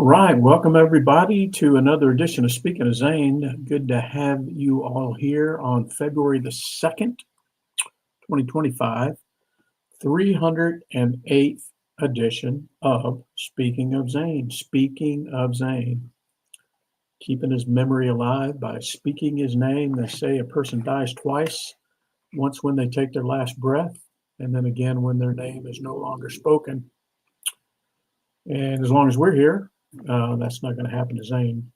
right, welcome everybody to another edition of Speaking of Zane. Good to have you all here on February the 2nd, 2025, 308th edition of Speaking of Zane. Speaking of Zane, keeping his memory alive by speaking his name. They say a person dies twice, once when they take their last breath, and then again when their name is no longer spoken. And as long as we're here, that's not going to happen to Zane.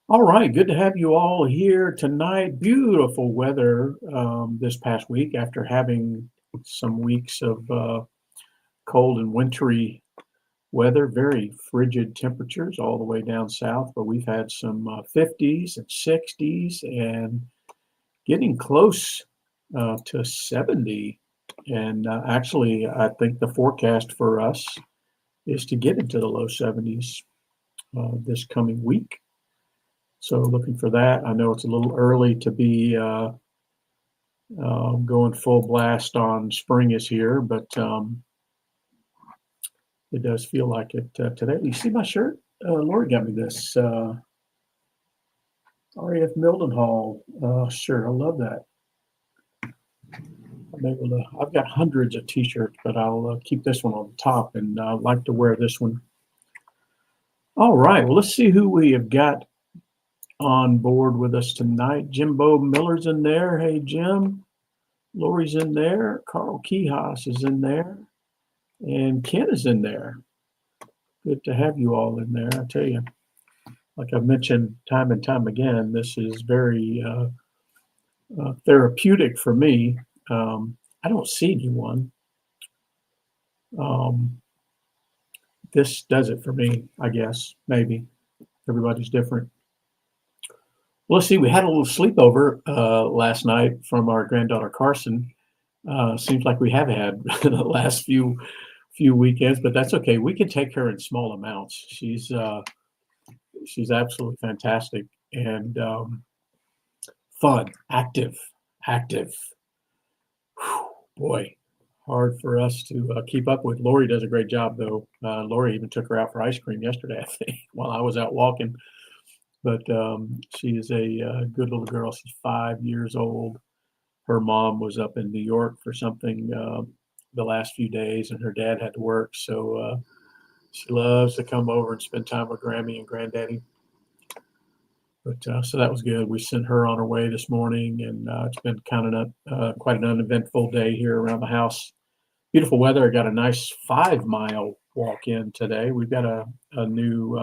All right, good to have you all here tonight. Beautiful weather this past week after having some weeks of cold and wintry weather, very frigid temperatures all the way down south, but we've had some 50s and 60s and getting close to 70. And actually, I think the forecast for us is to get into the low 70s this coming week. So looking for that. I know it's a little early to be going full blast on spring is here, but it does feel like it today. You see my shirt? Lori got me this RAF Mildenhall shirt. I love that. I've got hundreds of t-shirts, but I'll keep this one on the top, and I like to wear this one. All right, well, let's see who we have got on board with us tonight. Jimbo Miller's in there. Hey, Jim. Lori's in there. Carl Kihas is in there. And Ken is in there. Good to have you all in there. I tell you, like I've mentioned time and time again, this is very therapeutic for me. I don't see anyone. This does it for me, I guess. Maybe. Everybody's different. Well, let's see. We had a little sleepover last night from our granddaughter Carson. Seems like we have had the last few weekends, but that's okay. We can take her in small amounts. She's absolutely fantastic and fun, active. Whew, boy, hard for us to keep up with. Lori does a great job, though. Lori even took her out for ice cream yesterday, I think, while I was out walking. But she is a good little girl. She's 5 years old. Her mom was up in New York for something the last few days, and her dad had to work. So she loves to come over and spend time with Grammy and Granddaddy. But so that was good. We sent her on her way this morning, and it's been kind of quite an uneventful day here around the house. Beautiful weather. I got a nice 5-mile walk in today. We've got a new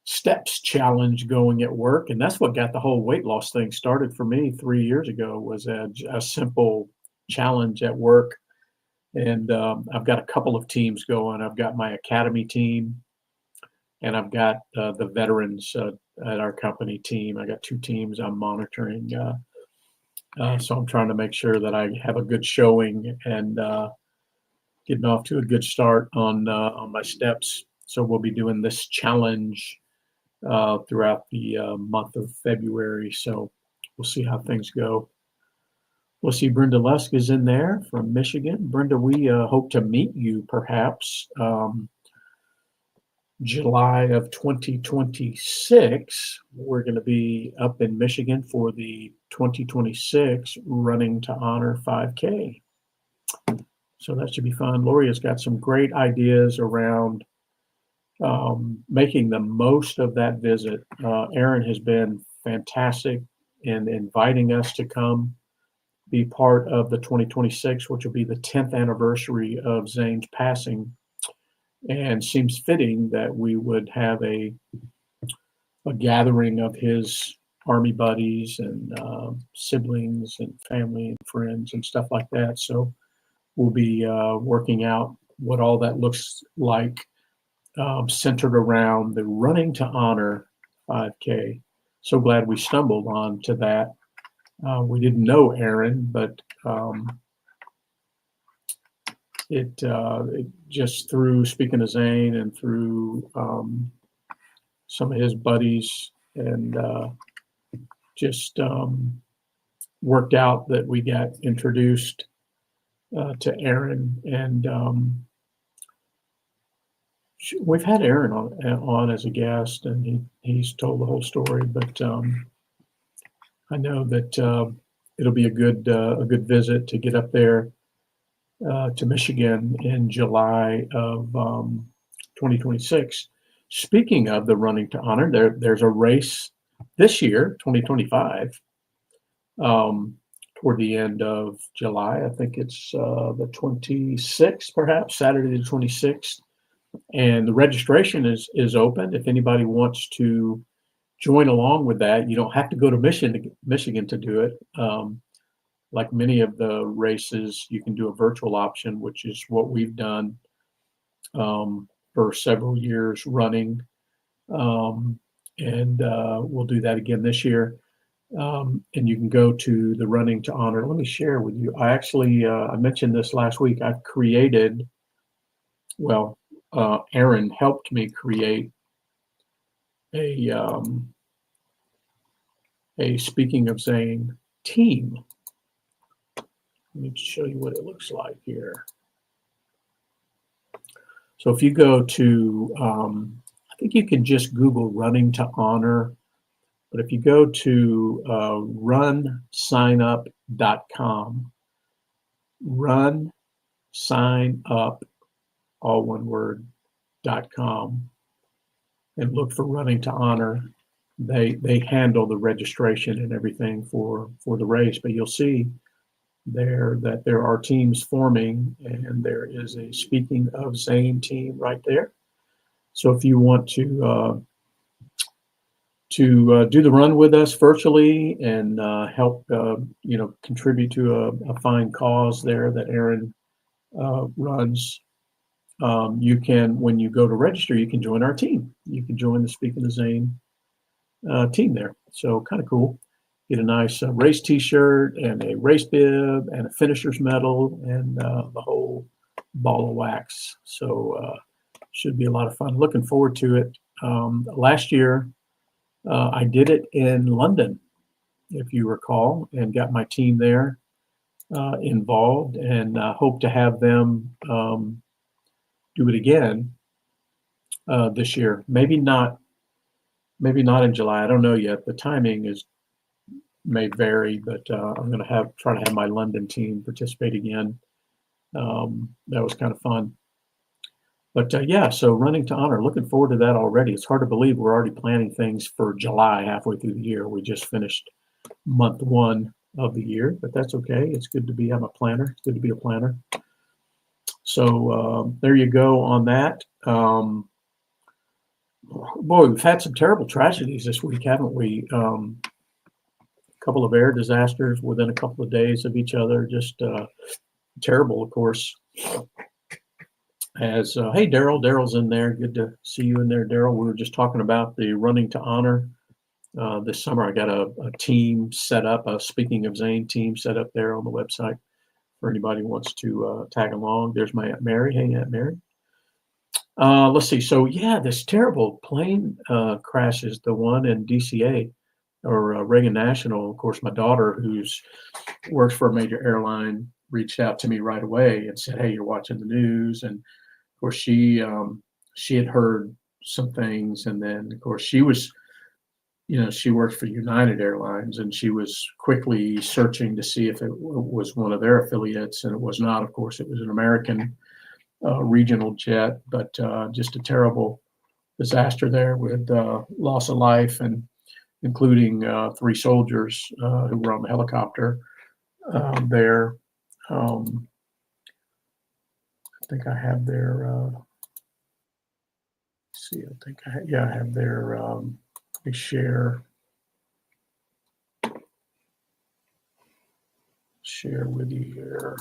steps challenge going at work, and that's what got the whole weight loss thing started for me 3 years ago. Was a simple challenge at work, and I've got a couple of teams going. I've got my academy team, and I've got the veterans at our company team. I got 2 teams I'm monitoring, so I'm trying to make sure that I have a good showing and getting off to a good start on my steps. So we'll be doing this challenge throughout the month of February. So we'll see how things go. We'll see Brenda Lusk is in there from Michigan. Brenda, we hope to meet you perhaps July of 2026. We're going to be up in Michigan for the 2026 Running to Honor 5K. So that should be fun. Lori has got some great ideas around making the most of that visit. Aaron has been fantastic in inviting us to come be part of the 2026, which will be the 10th anniversary of Zane's passing, and seems fitting that we would have a gathering of his Army buddies and siblings and family and friends and stuff like that. So we'll be working out what all that looks like, centered around the Running to Honor 5K. So glad we stumbled onto that. We didn't know Aaron, but it just through speaking to Zane and through some of his buddies, and just worked out that we got introduced to Aaron, and We've had Aaron on as a guest, and he's told the whole story. But I know that it'll be a good visit to get up there to Michigan in July of 2026. Speaking of the Running to Honor, there's a race this year, 2025, toward the end of July. I think it's the 26th, perhaps Saturday the 26th, and the registration is open. If anybody wants to join along with that, you don't have to go to Michigan to do it. Like many of the races, you can do a virtual option, which is what we've done for several years running. And we'll do that again this year. And you can go to the Running to Honor. Let me share with you. I actually, I mentioned this last week. I've created, Aaron helped me create a Speaking of Zane team. Let me show you what it looks like here. So if you go to, I think you can just Google Running to Honor, but if you go to runsignup.com, runsignup, all one word, .com, and look for Running to Honor, they handle the registration and everything for the race, but you'll see there that there are teams forming, and there is a Speaking of Zane team right there. So if you want to do the run with us virtually and help contribute to a fine cause there that Aaron runs, you can, when you go to register, you can join our team. You can join the Speaking of Zane team there. So kind of cool. Get a nice race T-shirt and a race bib and a finisher's medal and the whole ball of wax. So should be a lot of fun. Looking forward to it. Last year, I did it in London, if you recall, and got my team there involved, and hope to have them do it again this year. Maybe not in July. I don't know yet. The timing may vary, but I'm going to try to have my London team participate again. That was kind of fun. But yeah, so Running to Honor, looking forward to that already. It's hard to believe we're already planning things for July, halfway through the year. We just finished month 1 of the year, but that's okay. It's good to be, I'm a planner. It's good to be a planner. So there you go on that. Boy, we've had some terrible tragedies this week, haven't we? Couple of air disasters within a couple of days of each other. Just terrible, of course. Hey, Daryl's in there. Good to see you in there, Daryl. We were just talking about the Running to Honor. This summer, I got a team set up, a Speaking of Zane team set up there on the website for anybody who wants to tag along. There's my Aunt Mary. Hey, Aunt Mary. Let's see. So yeah, this terrible plane crashes, the one in DCA or Reagan National. Of course, my daughter, who's works for a major airline, reached out to me right away and said, "Hey, you're watching the news." And of course, she had heard some things, and then of course she was, she worked for United Airlines, and she was quickly searching to see if it was one of their affiliates, and it was not. Of course, it was an American regional jet, but just a terrible disaster there with loss of life, and including 3 soldiers who were on the helicopter there. I think I have their, see, I think I have their, let me share with you here.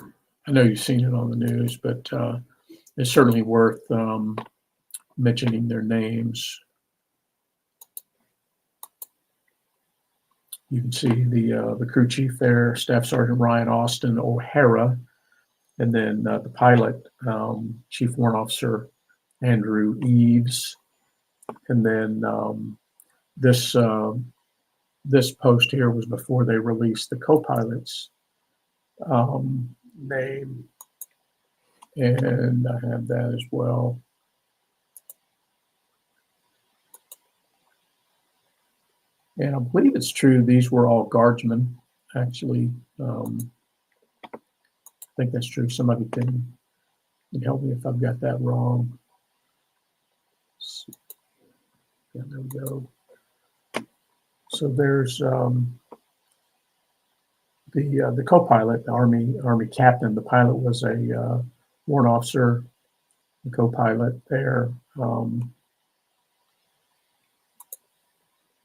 I know you've seen it on the news, but it's certainly worth mentioning their names. You can see the crew chief there, Staff Sergeant Ryan Austin O'Hara, and then the pilot, Chief Warrant Officer Andrew Eves, and then this post here was before they released the co-pilot's name, and I have that as well. And I believe it's true. These were all guardsmen, actually. I think that's true. Somebody can help me if I've got that wrong. Yeah, there we go. So there's the co-pilot, the Army captain. The pilot was a warrant officer. The co-pilot there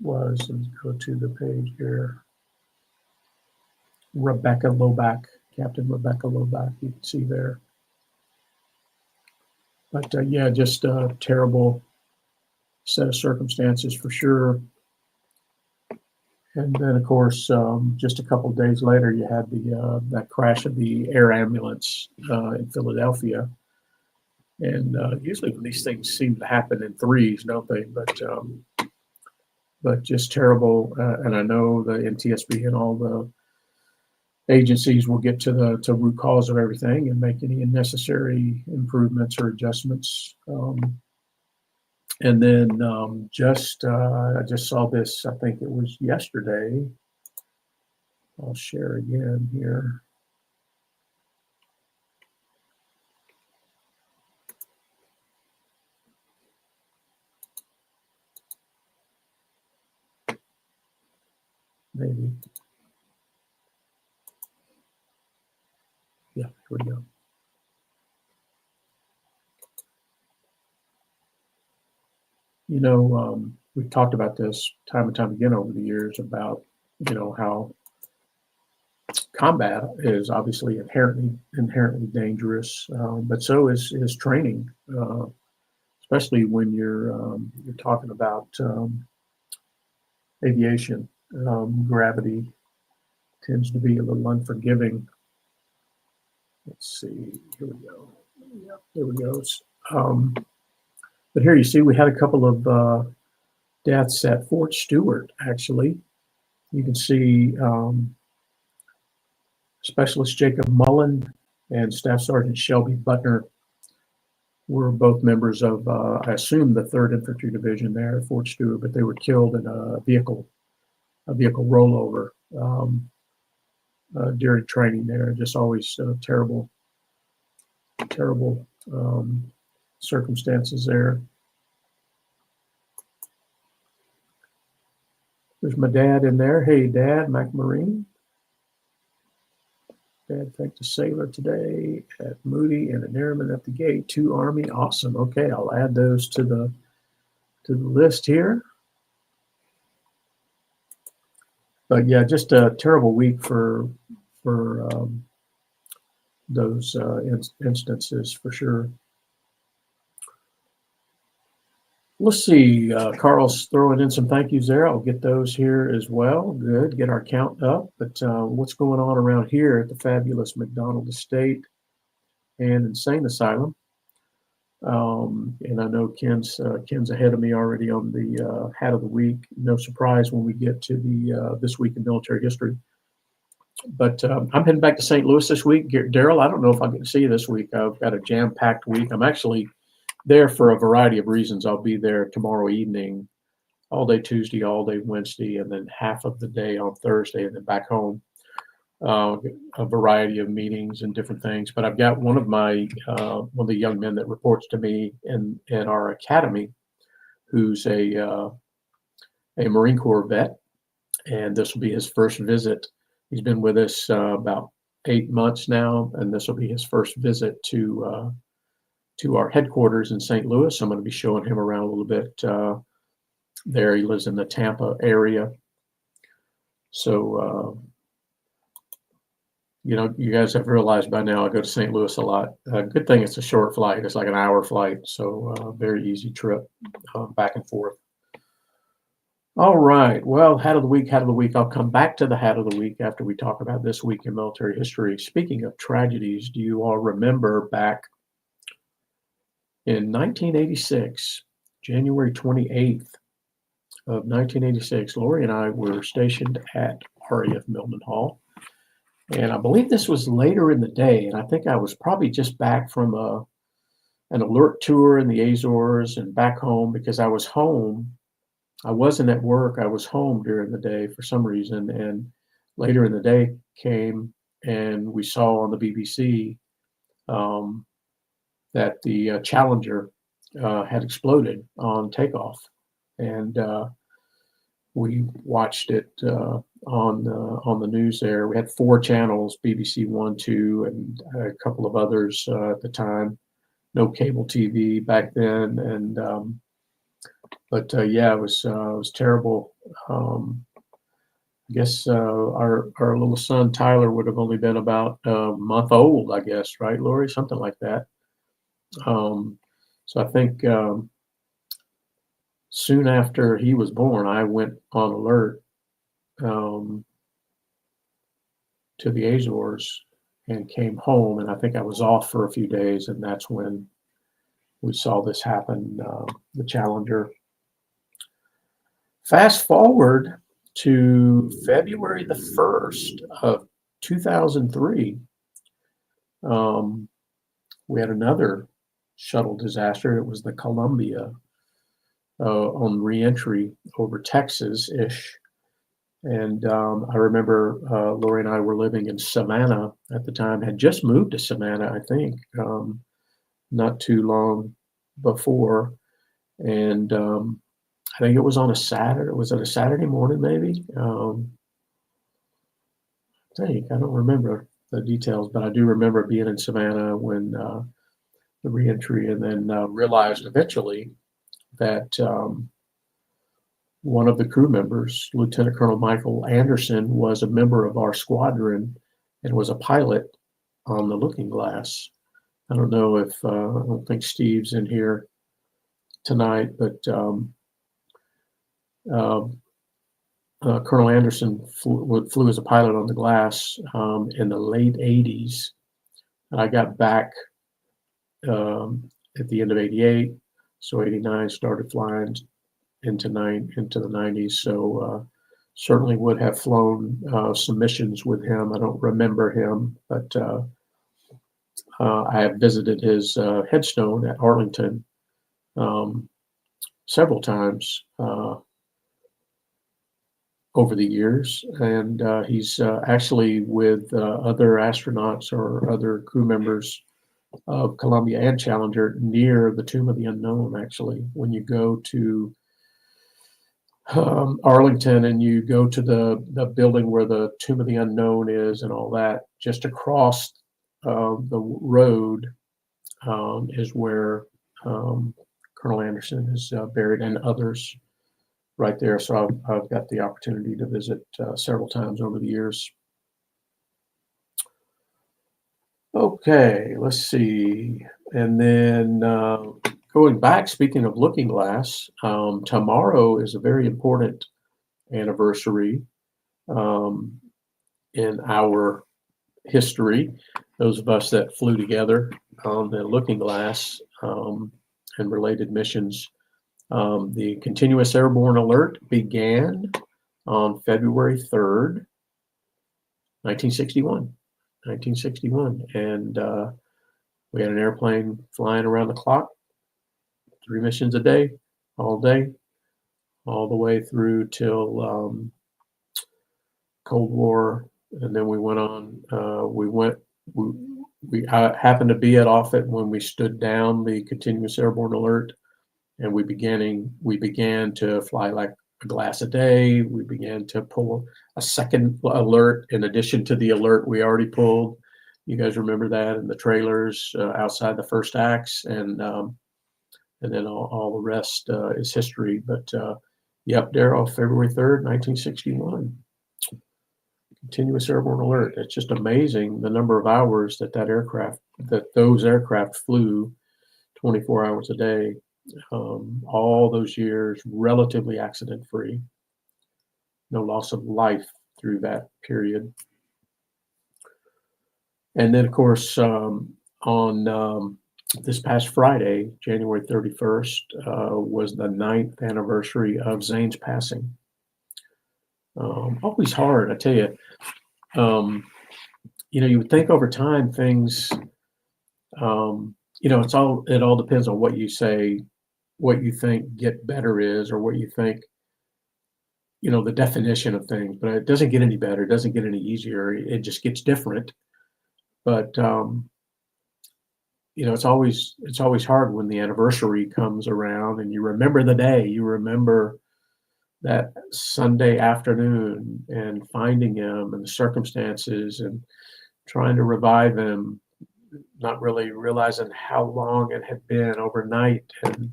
was, let's go to the page here, Rebecca Loback, Captain Rebecca Loback, you can see there. But yeah, just a terrible set of circumstances for sure. And then, of course, just a couple of days later, you had that crash of the air ambulance in Philadelphia. And usually these things seem to happen in threes, don't they? But just terrible. And I know the NTSB and all the agencies will get to the root cause of everything and make any necessary improvements or adjustments. And then I just saw this, I think it was yesterday. I'll share again here. Maybe. Yeah, here we go. You know, we've talked about this time and time again over the years about, how combat is obviously inherently dangerous, but so is training, especially when you're talking about aviation. Gravity tends to be a little unforgiving. Let's see, here we go. Yep, there we go. But here you see we had a couple of deaths at Fort Stewart, actually. You can see Specialist Jacob Mullen and Staff Sergeant Shelby Butner were both members of, I assume, the 3rd Infantry Division there at Fort Stewart, but they were killed in a vehicle rollover during training there. Just always terrible circumstances there. There's my dad in there. Hey, Dad, Mac Marine. Dad thanked a sailor today at Moody and an airman at the gate. 2 Army. Awesome. Okay, I'll add those to the list here. But yeah, just a terrible week for those instances for sure. Let's see, Carl's throwing in some thank yous there. I'll get those here as well. Good, get our count up. But what's going on around here at the fabulous McDonald Estate and Insane Asylum? And I know Ken's ahead of me already on the Hat of the Week. No surprise when we get to the This Week in Military History. But I'm heading back to St. Louis this week. Daryl, I don't know if I'll get to see you this week. I've got a jam-packed week. I'm actually there for a variety of reasons. I'll be there tomorrow evening, all day Tuesday, all day Wednesday, and then half of the day on Thursday, and then back home. A variety of meetings and different things. But I've got one of the young men that reports to me in our academy, who's a Marine Corps vet, and this will be his first visit. He's been with us about 8 months now, and this will be his first visit to our headquarters in St. Louis. I'm going to be showing him around a little bit there. He lives in the Tampa area. So, you guys have realized by now I go to St. Louis a lot. Good thing it's a short flight. It's like an hour flight. So very easy trip back and forth. All right. Well, Hat of the Week. I'll come back to the Hat of the Week after we talk about This Week in Military History. Speaking of tragedies, do you all remember back in 1986, January 28th of 1986, Lori and I were stationed at RAF Milman Hall. And I believe this was later in the day. And I think I was probably just back from an alert tour in the Azores and back home, because I was home I wasn't at work. I was home during the day for some reason, and later in the day came and we saw on the BBC um, that the Challenger had exploded on takeoff, and we watched it on the news there. We had 4 channels: BBC One, 2, and a couple of others at the time. No cable TV back then, and but yeah, it was terrible. I guess our little son Tyler would have only been about a month old, I guess, right, Lori? Something like that. Um, so I think soon after he was born, I went on alert um, to the Azores and came home, and I think I was off for a few days, and that's when we saw this happen. The Challenger. Fast forward to February the 1st of 2003. We had another shuttle disaster. It was the Columbia on reentry over Texas-ish. And I remember Lori and I were living in Savannah at the time, had just moved to Savannah, I think, not too long before. And I think it was on a Saturday. Was it a Saturday morning, maybe? I don't remember the details, but I do remember being in Savannah when the reentry, and then realized eventually that one of the crew members, Lieutenant Colonel Michael Anderson, was a member of our squadron and was a pilot on the Looking Glass. I don't know if I don't think Steve's in here tonight, but Colonel Anderson flew as a pilot on the Glass in the late 80s. I got back at the end of 88, so 89 started flying into the 90s. So certainly would have flown some missions with him. I don't remember him, but I have visited his headstone at Arlington several times over the years, and he's actually with other astronauts or other crew members of Columbia and Challenger near the Tomb of the Unknown. Actually, when you go to Arlington and you go to the building where the Tomb of the Unknown is and all that, just across the road is where Colonel Anderson is buried, and others right there. So I've got the opportunity to visit several times over the years. Okay, let's see. And then going back, speaking of Looking Glass, tomorrow is a very important anniversary in our history. Those of us that flew together on the Looking Glass and related missions. The continuous airborne alert began on February 3rd, 1961. And we had an airplane flying around the clock, 3 missions a day, all day, all the way through till Cold War. And then we went on, we happened to be at Offutt when we stood down the continuous airborne alert, and we began to fly like a glass a day. We began to pull a second alert in addition to the alert we already pulled. You guys remember that in the trailers outside the first acts, and then all the rest is history. But yep, Darryl, February 3rd, 1961. Continuous airborne alert. It's just amazing the number of hours that those aircraft flew, 24 hours a day. All those years, relatively accident-free, no loss of life through that period. And then, of course, on this past Friday, January 31st, was the 9th anniversary of Zane's passing. Always hard, I tell you. You would think over time things, it all depends on what you say, what you think get better is, or what you think the definition of things, but it doesn't get any better. It doesn't get any easier. It just gets different. But it's always hard when the anniversary comes around and you remember the day, you remember that Sunday afternoon and finding him and the circumstances and trying to revive him, not really realizing how long it had been overnight, and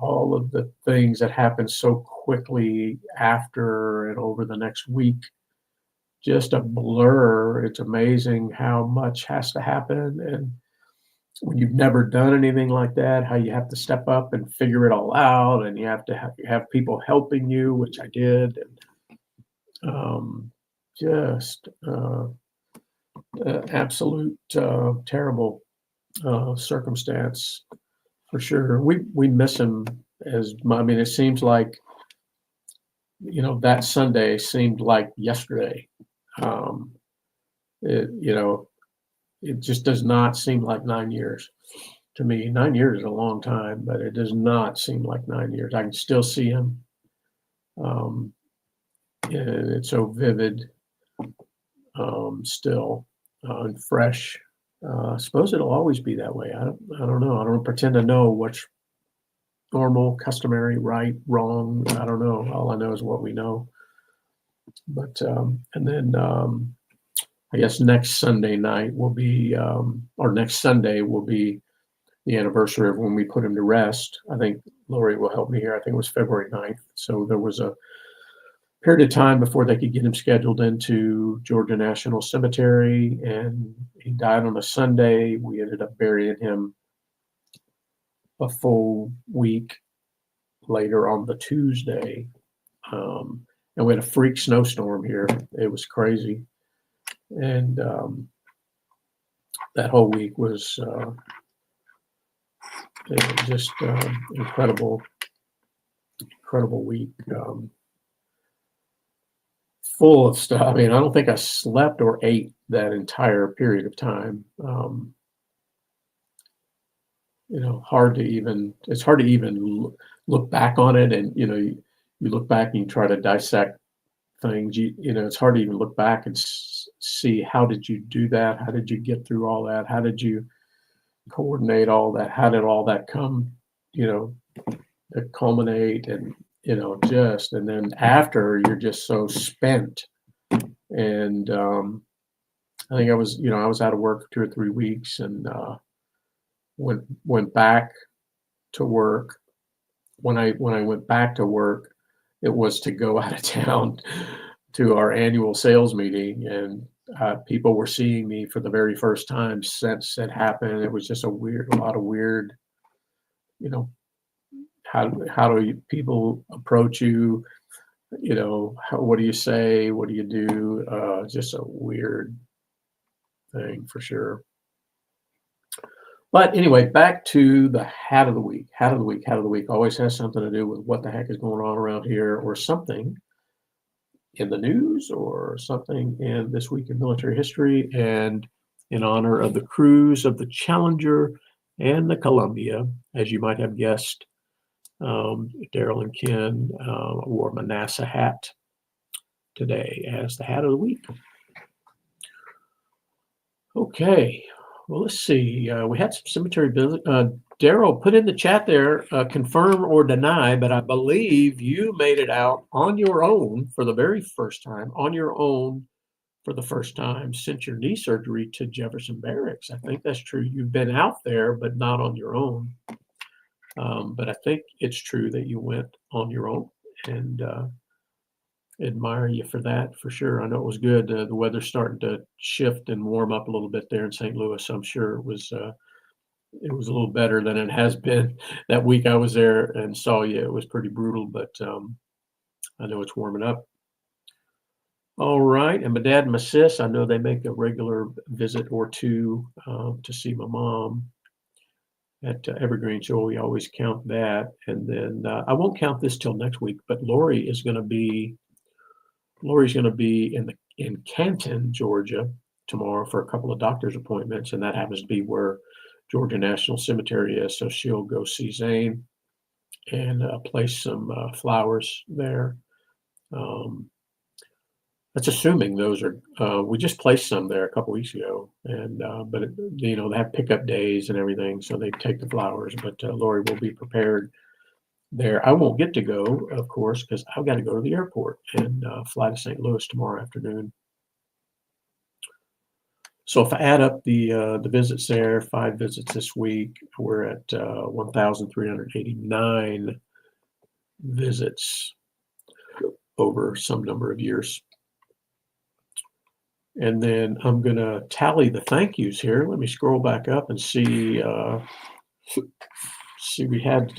all of the things that happened so quickly after and over the next week, just a blur. It's amazing how much has to happen. And when you've never done anything like that, how you have to step up and figure it all out, and you have to have people helping you, which I did. And just absolute terrible circumstance for sure. We miss him it seems like, that Sunday seemed like yesterday. It just does not seem like 9 years to me. 9 years is a long time, but it does not seem like 9 years. I can still see him. And it's so vivid, still, and fresh. I suppose it'll always be that way. I don't know. I don't pretend to know what's normal, customary, right, wrong. I don't know. All I know is what we know. But and then I guess next Sunday night will be, or next Sunday will be the anniversary of when we put him to rest. I think Lori will help me here. I think it was February 9th. So there was a period of time before they could get him scheduled into Georgia National Cemetery, and he died on a Sunday. We ended up burying him a full week later on the Tuesday. And we had a freak snowstorm here. It was crazy. And that whole week was just incredible week. Full of stuff. I mean, I don't think I slept or ate that entire period of time. It's hard to even look back on it. And, you look back and you try to dissect things. It's hard to even look back and see, how did you do that? How did you get through all that? How did you coordinate all that? How did all that come, to culminate? And, and then after, you're just so spent. And I think I was out of work for 2 or 3 weeks, and went back to work. When I went back to work, it was to go out of town to our annual sales meeting, and people were seeing me for the very first time since it happened. It was just a lot of weird, how do people approach you? What do you say? What do you do? Just a weird thing for sure. But anyway, back to the hat of the week. Hat of the week always has something to do with what the heck is going on around here, or something in the news, or something in this week in military history. And in honor of the crews of the Challenger and the Columbia, as you might have guessed, Daryl and Ken wore Manasseh hat today as the hat of the week. Okay, well, let's see. We had some cemetery business. Daryl, put in the chat there, confirm or deny, but I believe you made it out on your own for the very first time, since your knee surgery to Jefferson Barracks. I think that's true. You've been out there, but not on your own. But I think it's true that you went on your own, and admire you for that, for sure. I know it was good. The weather's starting to shift and warm up a little bit there in St. Louis. So I'm sure it was a little better than it has been that week I was there and saw you. It was pretty brutal, but I know it's warming up. All right. And my dad and my sis, I know they make a regular visit or two to see my mom at Evergreen, so we always count that. And then I won't count this till next week, but Lori's going to be in Canton, Georgia tomorrow for a couple of doctor's appointments, and that happens to be where Georgia National Cemetery is. So she'll go see Zane and place some flowers there. That's assuming those are. We just placed some there a couple weeks ago, and but they have pickup days and everything, so they take the flowers. But Lori will be prepared there. I won't get to go, of course, because I've got to go to the airport and fly to St. Louis tomorrow afternoon. So if I add up the visits there, 5 visits this week, we're at 1,389 visits over some number of years. And then I'm going to tally the thank yous here. Let me scroll back up and see. We had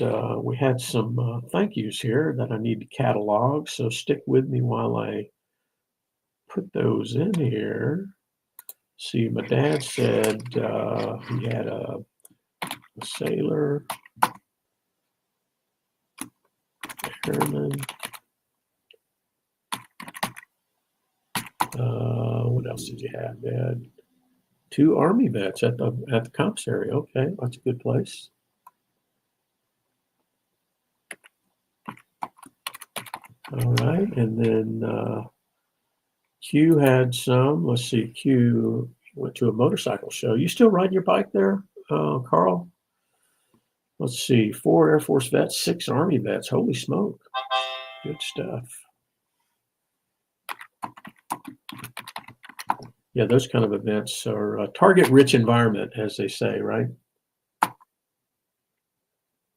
some thank yous here that I need to catalog. So stick with me while I put those in here. See, my dad said he had a sailor, airman. What else did you have, Dad? 2 Army vets at the commissary. Okay, that's a good place. All right, and then Q had some. Let's see, Q went to a motorcycle show. You still riding your bike there, Carl? Let's see, 4 Air Force vets, 6 Army vets. Holy smoke. Good stuff. Yeah, those kind of events are a target-rich environment, as they say, right? Let's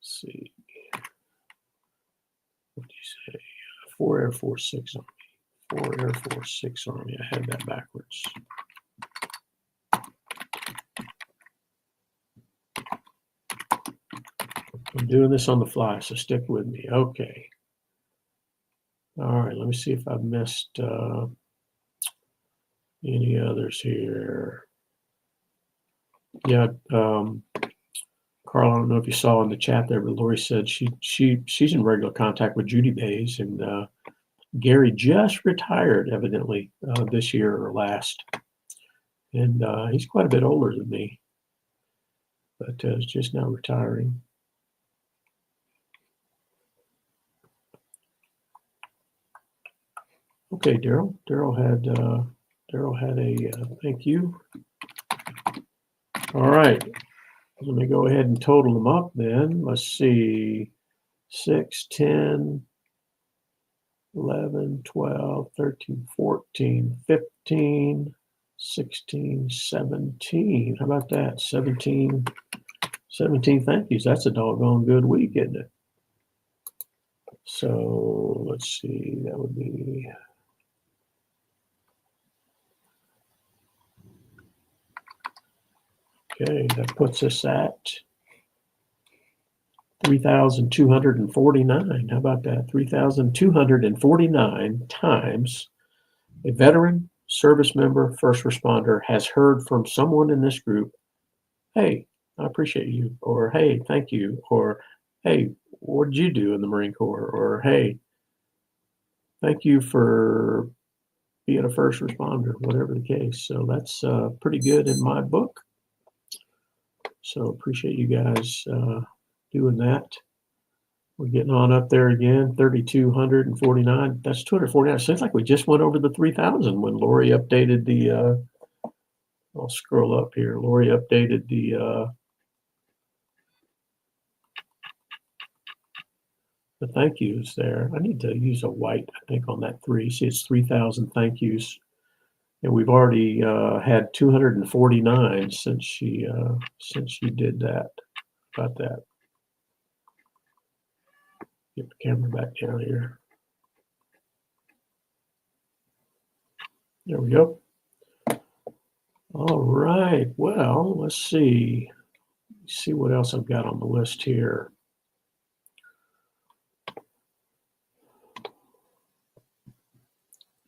see. What did you say? 4 Air Force, 6 Army. 4 Air Force, 6 Army. I had that backwards. I'm doing this on the fly, so stick with me. Okay. All right, let me see if I've missed any others here. Yeah, Carl, I don't know if you saw in the chat there, but Lori said she's in regular contact with Judy Bays, and Gary just retired, evidently, this year or last. And he's quite a bit older than me, but is just now retiring. Okay, Daryl. Daryl had a thank you. All right. Let me go ahead and total them up then. Let's see. 6, 10, 11, 12, 13, 14, 15, 16, 17. How about that? 17 thank yous. That's a doggone good week, isn't it? So let's see. That would be... Okay, that puts us at 3,249. How about that? 3,249 times a veteran, service member, first responder has heard from someone in this group, hey, I appreciate you, or hey, thank you, or hey, what did you do in the Marine Corps, or hey, thank you for being a first responder, whatever the case. So that's pretty good in my book. So appreciate you guys doing that. We're getting on up there again, 3,249. That's 249. Seems like we just went over the 3,000 when Lori updated the, I'll scroll up here. Lori updated the thank yous there. I need to use a white, I think, on that 3. See, it's 3,000 thank yous. And we've already had 249 since she did that. About that. Get the camera back down here. There we go. All right. Well, let's see. See what else I've got on the list here.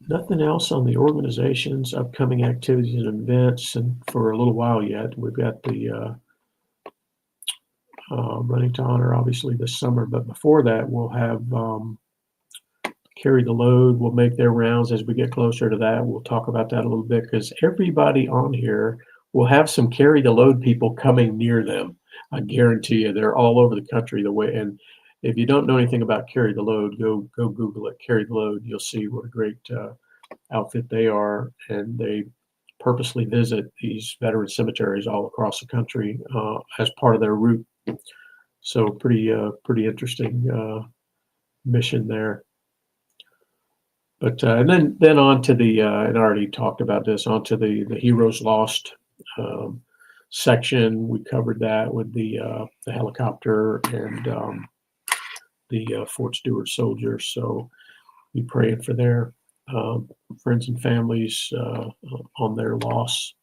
Nothing else on the organization's upcoming activities and events, and for a little while yet. We've got the running to honor, obviously, this summer, but before that, we'll have carry the load. We'll make their rounds as we get closer to that. We'll talk about that a little bit because everybody on here will have some carry the load people coming near them. I guarantee you, they're all over the country the way, and if you don't know anything about Carry the Load, go Google it. Carry the Load. You'll see what a great outfit they are, and they purposely visit these veteran cemeteries all across the country as part of their route. So pretty interesting mission there. But and then on to the and I already talked about this, on to the Heroes Lost section. We covered that with the helicopter and the Fort Stewart soldiers. So be praying for their friends and families on their loss.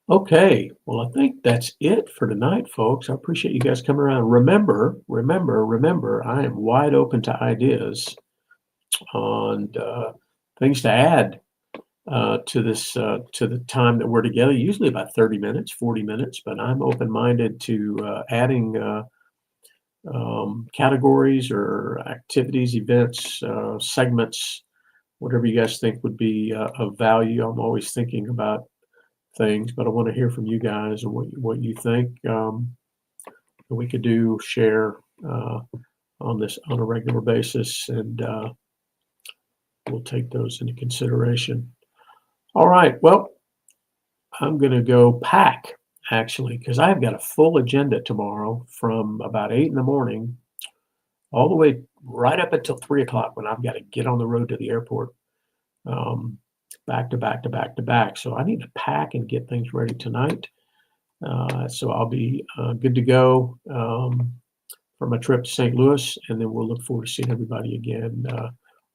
Okay, well, I think that's it for tonight, folks. I appreciate you guys coming around. Remember, I am wide open to ideas on things to add to this to the time that we're together. Usually about 30 minutes, 40 minutes, but I'm open-minded to adding categories or activities, events, segments, whatever you guys think would be of value. I'm always thinking about things, but I want to hear from you guys and what you think that we could do, share on this on a regular basis, and we'll take those into consideration. All right, well, I'm going to go pack, actually, because I've got a full agenda tomorrow from about 8 in the morning all the way right up until 3 o'clock when I've got to get on the road to the airport, back to back to back to back. So I need to pack and get things ready tonight. So I'll be good to go for my trip to St. Louis, and then we'll look forward to seeing everybody again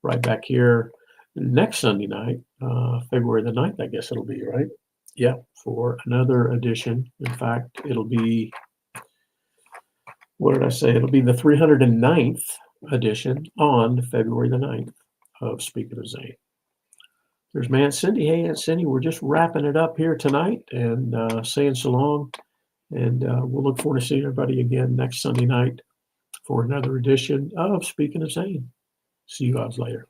right back here next Sunday night, February the 9th, I guess it'll be, right? Yeah, for another edition. In fact, it'll be, what did I say? It'll be the 309th edition on February the 9th of Speaking of Zane. There's my Aunt Cindy. Hey, Aunt Cindy, we're just wrapping it up here tonight and saying so long. And we'll look forward to seeing everybody again next Sunday night for another edition of Speaking of Zane. See you guys later.